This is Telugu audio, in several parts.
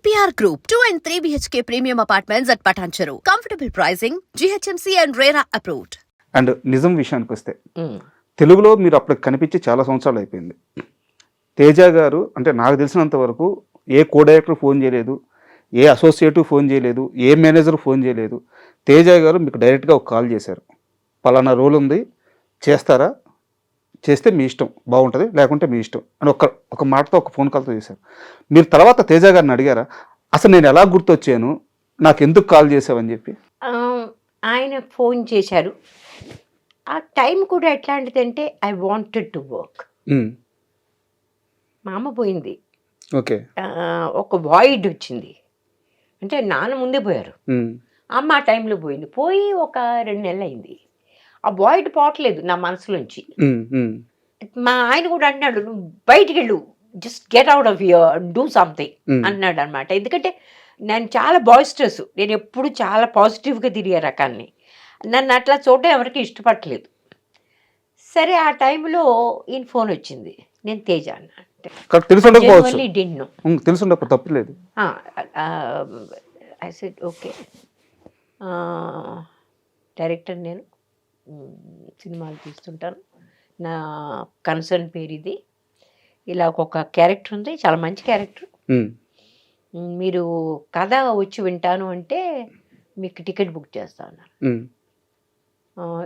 EPR Group, 2 and 3 BHK premium apartments at Patancheru. Comfortable pricing, GHMC and RERA approved. And నిజం విషయానికి వస్తే తెలుగులో మీరు అప్పుడు కనిపించి చాలా సంవత్సరాలు అయిపోయింది. తేజ గారు అంటే నాకు తెలిసినంత వరకు ఏ కో డైరెక్టర్ ఫోన్ చేయలేదు, ఏ అసోసియేటివ్ ఫోన్ చేయలేదు, ఏ మేనేజర్ ఫోన్ చేయలేదు. తేజ గారు మీకు డైరెక్ట్గా ఒక కాల్ చేశారు, పలానా రోల్ ఉంది చేస్తారా, చేస్తే మీ ఇష్టం బాగుంటుంది, లేకుంటే మీ ఇష్టం అని ఒక మాటతో ఒక ఫోన్ కాల్తో చేశారు. మీరు తర్వాత తేజ గారిని అడిగారా అసలు నేను ఎలా గుర్తొచ్చాను, నాకు ఎందుకు కాల్ చేసావని చెప్పి? ఆయన ఫోన్ చేశారు. ఆ టైం కూడా ఎట్లాంటిదంటే ఐ వాంటెడ్ టు వర్క్. మా అమ్మ పోయింది, ఓకే, ఒక వాయిడ్ వచ్చింది. అంటే నాన్న ముందే పోయారు, అమ్మ ఆ టైంలో పోయింది. పోయి ఒక 2 నెలలు అయింది. ఆ వాయిడ్ పోవట్లేదు నా మనసులోంచి. మా ఆయన కూడా అంటున్నాడు, నువ్వు బయటికి వెళ్ళు, just get out of here, do something అన్నాడు అనమాట. ఎందుకంటే నేను చాలా బాయిస్టర్స్, నేను ఎప్పుడు చాలా పాజిటివ్గా తిరిగే రకాన్ని. నన్ను అట్లా చూడడం ఎవరికి ఇష్టపడలేదు. సరే ఆ టైంలో ఈయన ఫోన్ వచ్చింది, నేను తేజ అన్నా. తప్పలేదు. ఐ సెడ్ ఓకే, డైరెక్టర్ నేను, సినిమాలు తీస్తుంటాను, నా కన్సర్న్ పేరు ఇది, ఇలా ఒక క్యారెక్టర్ ఉంది, చాలా మంచి క్యారెక్టర్, మీరు కథ వచ్చి వింటాను అంటే మీకు టికెట్ బుక్ చేస్తా ఉన్నారు.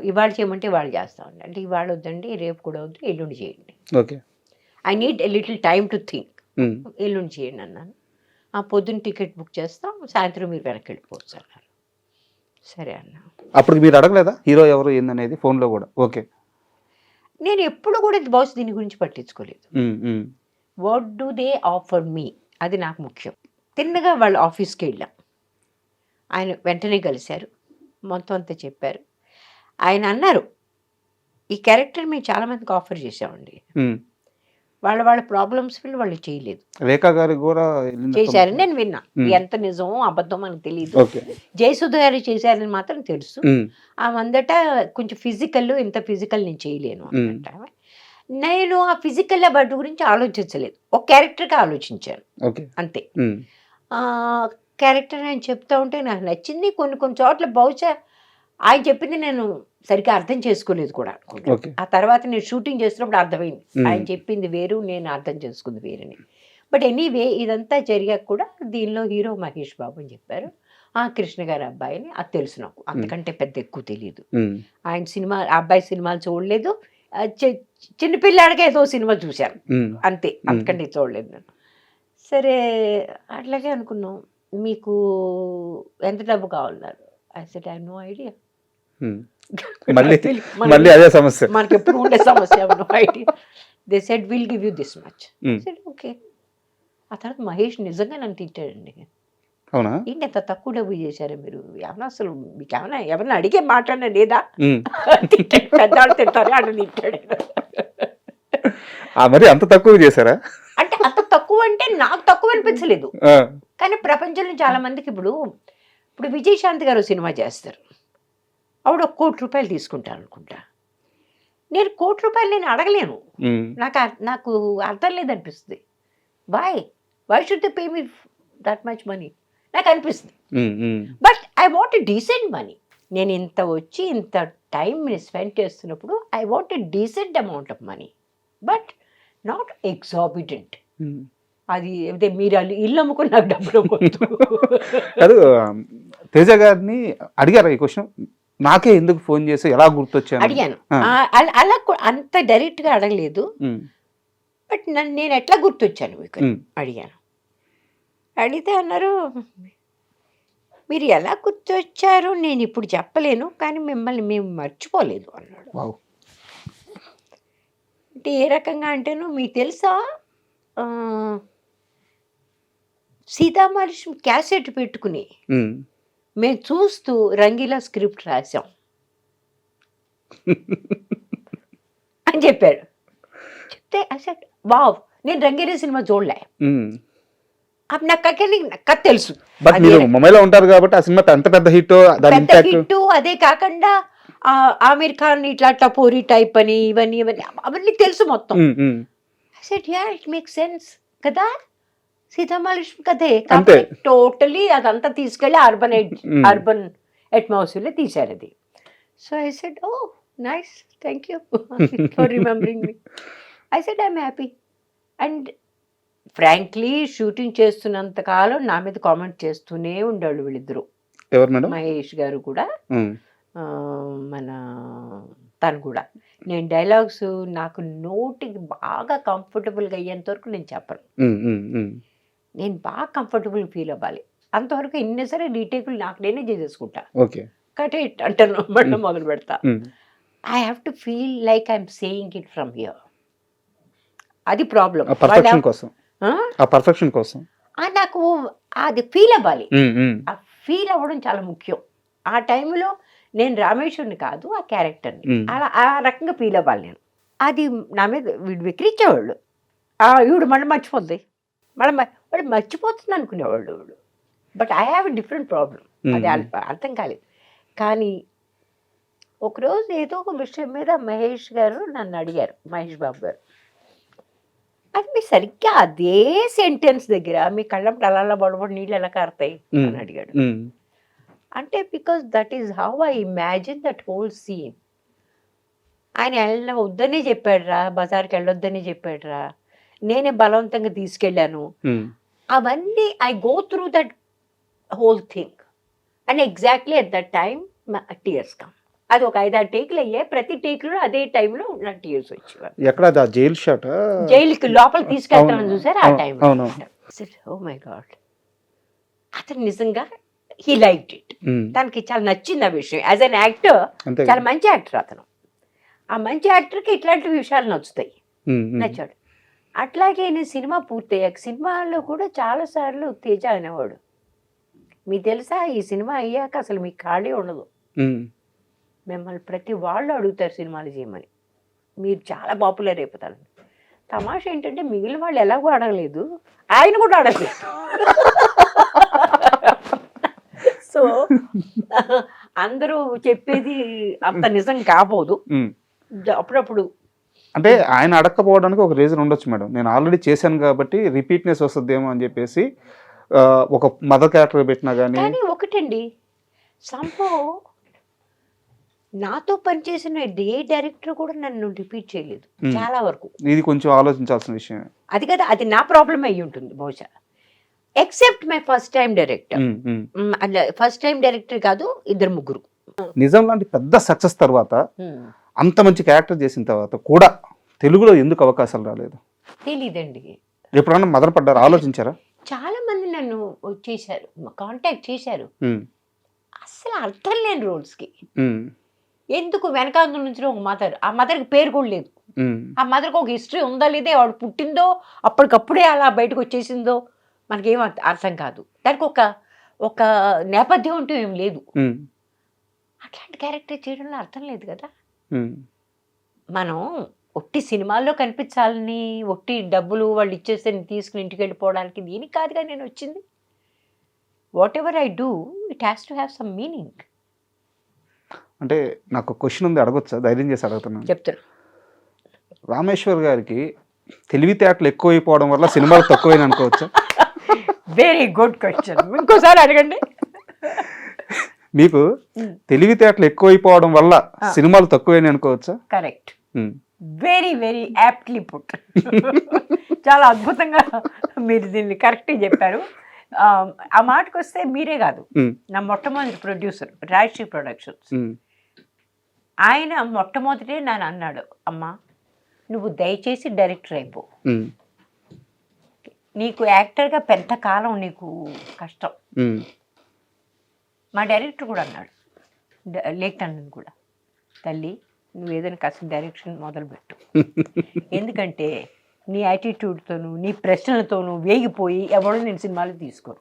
ఇవాళ చేయమంటే ఇవాళ చేస్తా ఉన్నారు. అంటే ఇవాళ వద్దండి, రేపు కూడా వద్దు, ఎల్లుండి చేయండి. Okay, I need a little time to think, ఎల్లుండి చేయండి అన్నాను. ఆ పొద్దున్న టికెట్ బుక్ చేస్తాం, సాయంత్రం మీరు వెనక్కి వెళ్ళిపోవచ్చు అన్నారు. సరే అన్నా. అప్పుడు మీరు అడగలేదా హీరో ఎవరు ఏందనేది ఫోన్లో కూడా? ఓకే, నేను ఎప్పుడు కూడా బాస్ దీని గురించి పట్టించుకోలేదు. వాట్ డూ దే ఆఫర్ మీ, అది నాకు ముఖ్యం. తిన్నగా వాళ్ళ ఆఫీస్కి వెళ్ళాం. ఆయన వెంటనే కలిశారు, మొత్తం అంతా చెప్పారు. ఆయన అన్నారు, ఈ క్యారెక్టర్ మేము చాలామందికి ఆఫర్ చేసామండి, వాళ్ళ ప్రాబ్లమ్స్ వాళ్ళు చేయలేదు. రేఖా గారు కూడా చేశారని నేను విన్నా, ఎంత నిజమో అబద్ధం అని తెలియదు. జయసుధ గారు చేశారని మాత్రం తెలుసు. ఆ మందట కొంచెం ఫిజికల్, ఇంత ఫిజికల్ నేను చేయలేను అన్నట్టు. నేను ఆ ఫిజికల్ బట్ గురించి ఆలోచించలేదు, ఒక క్యారెక్టర్గా ఆలోచించాను అంతే. క్యారెక్టర్ ఆయన చెప్తా ఉంటే నాకు నచ్చింది. కొన్ని చోట్ల బహుశా ఆయన చెప్పింది నేను సరిగ్గా అర్థం చేసుకోలేదు కూడా. ఆ తర్వాత నేను షూటింగ్ చేస్తున్నప్పుడు అర్థమైంది, ఆయన చెప్పింది వేరు, నేను అర్థం చేసుకుంది వేరని. బట్ ఎనీవే ఇదంతా జరిగాక కూడా దీనిలో హీరో మహేష్ బాబు అని చెప్పారు. కృష్ణ గారి అబ్బాయిని, అది తెలుసు నాకు, అంతకంటే పెద్ద ఎక్కువ తెలియదు. ఆయన సినిమా, ఆ అబ్బాయి సినిమాలు చూడలేదు, చిన్నపిల్లాడిగా ఏదో సినిమా చూశాను అంతే, అంతకంటే చూడలేదు నేను. సరే అట్లాగే అనుకున్నాం. మీకు ఎంత డబ్బు కావాలన్నారు? I said I no idea. మళ్ళీ అదే సమస్య, మనకి ఎప్పుడు ఉండే సమస్య, no idea. They said will give you this much. Okay. ఆ తర్వాత మహేష్ నిజంగా నన్ను తిట్టాడండి. అవునా? ఏంటి అంత తక్కువ డబ్బు చేశారా మీరు, ఏమన్నా అసలు మీకు ఏమన్నా ఎవరన్నా అడిగే మాట్లాడినా లేదా, పెద్దవాళ్ళు తింటారు అని తిట్టాడు. మరి అంత తక్కువ చేశారా? అంటే అంత తక్కువ అంటే నాకు తక్కువ అనిపించలేదు, కానీ ప్రపంచంలో చాలా మందికి ఇప్పుడు విజయశాంతి గారు సినిమా చేస్తారు, ఆవిడ 1 కోటి రూపాయలు తీసుకుంటాను అనుకుంటా. నేను 1 కోటి రూపాయలు నేను అడగలేను, నాకు అర్థం లేదనిపిస్తుంది. Why should they pay me that much money నాకు అనిపిస్తుంది. But I want decent money. నేను ఇంత వచ్చి ఇంత టైం స్పెండ్ చేస్తున్నప్పుడు I want decent amount of money, but not exorbitant. అది అయితే మీరు ఇల్లు అమ్ముకుని నాకు డబ్బులు కాదు. తేజ గారిని అడిగారా ఈ క్వశ్చన్, నాకే ఎందుకు ఫోన్ చేసి ఎలా గుర్తొచ్చాను? అడిగాను. అలా అంత డైరెక్ట్గా అడగలేదు, బట్ నేను ఎట్లా గుర్తొచ్చాను మీకు అడిగాను. అడిగితే అన్నారు, మీరు ఎలా గుర్తొచ్చారు నేను ఇప్పుడు చెప్పలేను, కానీ మిమ్మల్ని మేము మర్చిపోలేదు అన్నాడు. అంటే ఏ రకంగా అంటేను, మీకు తెలుసా సీతామహాలక్ష్మి క్యాసెట్ పెట్టుకుని మేము చూస్తూ రంగీలా స్క్రిప్ట్ రాసాం అని చెప్పాడు. చెప్తే అసలు వావ్, నేను రంగీలా సినిమా చూడలే, నాకు తెలుసు. ముంబైలో ఉంటారు కాబట్టి ఆ సినిమా ఎంత పెద్ద హిట్, అదే కాకుండా ఆమీర్ ఖాన్ ఇట్లా టపోరీ టైప్ అని ఇవన్నీ తెలుసు మొత్తం. Said yeah it make sense కదా, సీతామహాలక్ష్మి కథే అంతే. టోటలీ అదంతా తీసుకెళ్ళి Mm. అర్బన్ అట్మాస్ఫియర్లో తీశారు అది. So I said oh nice, thank you for remembering me. I said I'm happy. And frankly shooting చేస్తున్నంత కాలం నా మీద కామెంట్ చేస్తూనే ఉండేవాళ్ళు వీళ్ళిద్దరూ. ఎవరు మేడం? మహేష్ గారు కూడా ఉమ్, మన తను కూడా. నేను డైలాగ్స్ నాకు నోటికి బాగా కంఫర్టబుల్గా అయ్యేంత వరకు నేను చెప్పను. ఉమ్, ఉమ్, ఉమ్. నేను బాగా కంఫర్టబుల్ ఫీల్ అవ్వాలి. అంతవరకు ఎన్ని సరే రీటేకులు నాకు నేనే చేసేసుకుంటా. ఓకే. కటే అంటాను మళ్ళీ మొదలు పెడతా. Um, I have to feel like I'm saying it from here. అది ప్రాబ్లం. ఆ పర్ఫెక్షన్ కోసం, ఆ పర్ఫెక్షన్ కోసం. నాకు అది ఫీల్ అవ్వాలి. ఉమ్, ఉమ్, ఆ ఫీల్ అవ్వడం చాలా ముఖ్యం. ఆ టైంలో నేను రామేశ్వరుని కాదు, ఆ క్యారెక్టర్ని. Hmm. అలా ఆ రకంగా ఫీల్ అవ్వాలి నేను. అది నా మీద వీడు విక్రించేవాళ్ళు. ఈవిడు మళ్ళీ మర్చిపోద్ది, వాడు మర్చిపోతుంది అనుకునేవాళ్ళు వీడు. But I have a different problem. అది అర్థం కాలేదు. కానీ ఒకరోజు ఏదో ఒక విషయం మీద మహేష్ గారు నన్ను అడిగారు, మహేష్ బాబు గారు, అది మీరు సరిగ్గా అదే సెంటెన్స్ దగ్గర మీ కళ్ళంటే అలా బడబడి నీళ్ళు ఎలా కారుతాయి అని అడిగాడు. ఉమ్, అంటే because that is how I imagine that whole scene. ఆయన వద్దనే చెప్పాడురా, బజార్కి వెళ్ళొద్దని చెప్పాడురా, నేనే బలవంతంగా తీసుకెళ్ళాను. ఉమ్. అవన్నీ I go through that whole thing. And exactly at that time tears come. అది ఒక 5-6 టేకులు అయ్యాయి. ప్రతి టేకులో అదే టైంలో నాకు టీయర్స్ వచ్చేవారు. ఎక్కడ అది? ఆ జైలు షాట్? జైలుకి లోపల తీసుకెళ్తామని చూసారు ఆ టైం. ఓ మై గాడ్, అతను నిజంగా హీ లైక్డ్ ఇట్. తనకి చాలా నచ్చింది ఆ విషయం. యాజ్ అన్ యాక్టర్ చాలా మంచి యాక్టర్ అతను. ఆ మంచి యాక్టర్కి ఇట్లాంటి విషయాలు నచ్చుతాయి, నచ్చాడు. అట్లాగే నేను సినిమా పూర్తయ్యాక సినిమాల్లో కూడా చాలాసార్లు తేజ అనేవాడు, మీకు తెలుసా ఈ సినిమా అయ్యాక అసలు మీకు ఖాళీ ఉండదు, మిమ్మల్ని ప్రతి వాళ్ళు అడుగుతారు సినిమాలు చేయమని, మీరు చాలా పాపులర్ అయిపోతారు. తమాషా ఏంటంటే మిగిలిన వాళ్ళు ఎలాగో అడగలేదు, ఆయన కూడా అడగలేదు. సో అందరూ చెప్పేది అంత నిజం కాబోదు అప్పుడప్పుడు. అంటే ఆయన అడగకపోవడానికి ఒక రీజన్ ఉండొచ్చు మేడం. నేను ఆల్రెడీ చేశాను కాబట్టి రిపీట్నెస్ వస్తుందేమో అని చెప్పేసి ఒక మదర్ క్యారెక్టర్ పెట్టినా కానీ. కానీ ఒకటండి, సంభవ్ నాతో పనిచేసిన ఏ డైరెక్టర్ కూడా నన్ను రిపీట్ చేయలేదు చాలా వరకు. ఇది కొంచెం ఆలోచించాల్సిన విషయం. అది కదా, అది నా ప్రాబ్లం అయ్యి ఉంటుంది బహుశా. Except my first time director. First time director కాదు, 2-3. నిజం లాంటి పెద్ద సక్సెస్ తర్వాత అంత మంచి క్యారెక్టర్ చేసిన తర్వాత కూడా తెలుగులో ఎందుకు అవకాశాలు రాలేదు? తెలీదండి. ఎప్పుడన్నా మదన పడ్డారు? ఆలోచించారా? చాలా మంది నన్ను చేశారు, కాంటాక్ట్ చేశారు. అసలు అర్థం లేని రోల్స్కి ఎందుకు వెనకాల నుంచి ఒక మదర్, ఆ మదర్కి పేరు కూడా లేదు, ఆ మదర్కి ఒక హిస్టరీ ఉందా లేదా, వాడు పుట్టిందో అప్పటికప్పుడే అలా బయటకు వచ్చేసిందో మనకేం అర్థం కాదు. దానికి ఒక నేపథ్యం అంటూ ఏం లేదు. అట్లాంటి క్యారెక్టర్ చేయడంలో అర్థం లేదు కదా. మనం ఒట్టి సినిమాల్లో కనిపించాలని, ఒట్టి డబ్బులు వాళ్ళు ఇచ్చేస్తే తీసుకుని ఇంటికి వెళ్ళిపోవడానికి దీనికి కాదుగా నేను వచ్చింది. What ever I do it has to have some meaning. అంటే నాకు క్వశ్చన్ ఉంది, అడగొచ్చా? ధైర్యం చేసి అడుగుతున్నాను. చెప్తాను. రామేశ్వర్ గారికి తెలివితేటలు ఎక్కువైపోవడం వల్ల సినిమాలు తక్కువైన అనుకోవచ్చా? వెరీ గుడ్ క్వశ్చన్, ఇంకోసారి అడగండి. మీకు తెలివితేటలు ఎక్కువైపోవడం వల్ల సినిమాలు తక్కువైన అనుకోవచ్చా? Correct, very very aptly put. చాలా అద్భుతంగా మీరు దీన్ని కరెక్ట్గా చెప్పారు. ఆ మాటకు వస్తే మీరే కాదు, నా మొట్టమొదటి ప్రొడ్యూసర్ రాజశ్రీ ప్రొడక్షన్స్, ఆయన మొట్టమొదటే నన్ను అన్నాడు, అమ్మా నువ్వు దయచేసి డైరెక్టర్ అయిపో, నీకు యాక్టర్గా పెద్ద కాలం నీకు కష్టం. మా డైరెక్టర్ కూడా అన్నాడు, లేఖనని కూడా, తల్లి నువ్వు ఏదైనా కాస్త డైరెక్షన్ మొదలుపెట్టు, ఎందుకంటే నీ యాటిట్యూడ్తోనూ నీ ప్రశ్నలతోనూ వేగిపోయి ఎవడో నేను సినిమాలు తీసుకోను.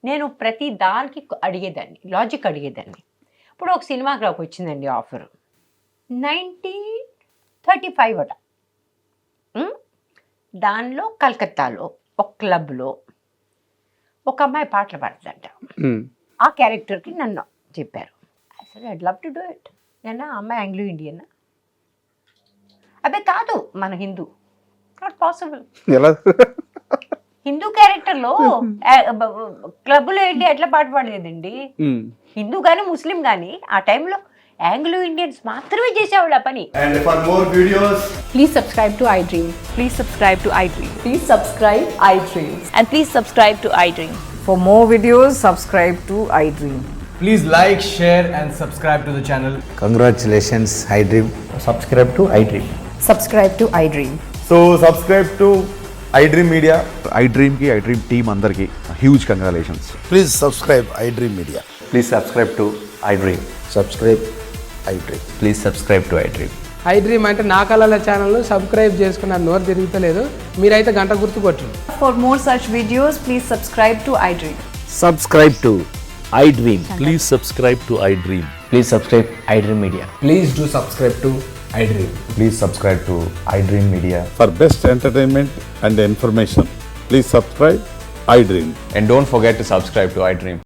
నేను ప్రతి దానికి అడిగేదాన్ని, లాజిక్ అడిగేదాన్ని. ఇప్పుడు ఒక సినిమాకి నాకు వచ్చిందండి ఆఫర్ 1935 అట. దానిలో కలకత్తాలో ఒక క్లబ్లో ఒక అమ్మాయి పాటలు పాడుతుందంట. ఆ క్యారెక్టర్కి నన్ను చెప్పారు. అసలు I'd love to do it. నేను ఆ అమ్మాయి ఆంగ్లో ఇండియన్, అబ్బాయి కాదు మన Hindu, not possible. Hindu character లో క్లబ్ లో ఏంటి ఎట్లా పాట పాడలేదండి. హిందూ గాని ముస్లిం గాని ఆ టైంలో ఆంగ్లో ఇండియన్స్ మాత్రమే చేసేవాళ్ళు ఆ పని. And for more videos, Please subscribe to iDream. Please subscribe to iDream. Please subscribe iDream. And please subscribe to iDream. For more videos, subscribe to iDream. please like, share and subscribe to the channel. Congratulations, iDream. Subscribe to iDream. Subscribe to iDream. So subscribe to iDream Media. iDream team అందరికి huge congratulations. Please subscribe iDream Media. Please subscribe to iDream. Subscribe iDream. Please subscribe to iDream. iDream అంటే నా కళల ఛానల్ సబ్స్క్రైబ్ చేసుకున్న నోరు తిరుగుతలేదు, మీరైతే గంట గుర్తు కొట్టండి. For more such videos, please subscribe to iDream. Subscribe to iDream. Please subscribe to iDream. Please subscribe iDream Media. Please do subscribe to iDream. Please subscribe to iDream Media. For best entertainment and information, please subscribe iDream. And don't forget to subscribe to iDream.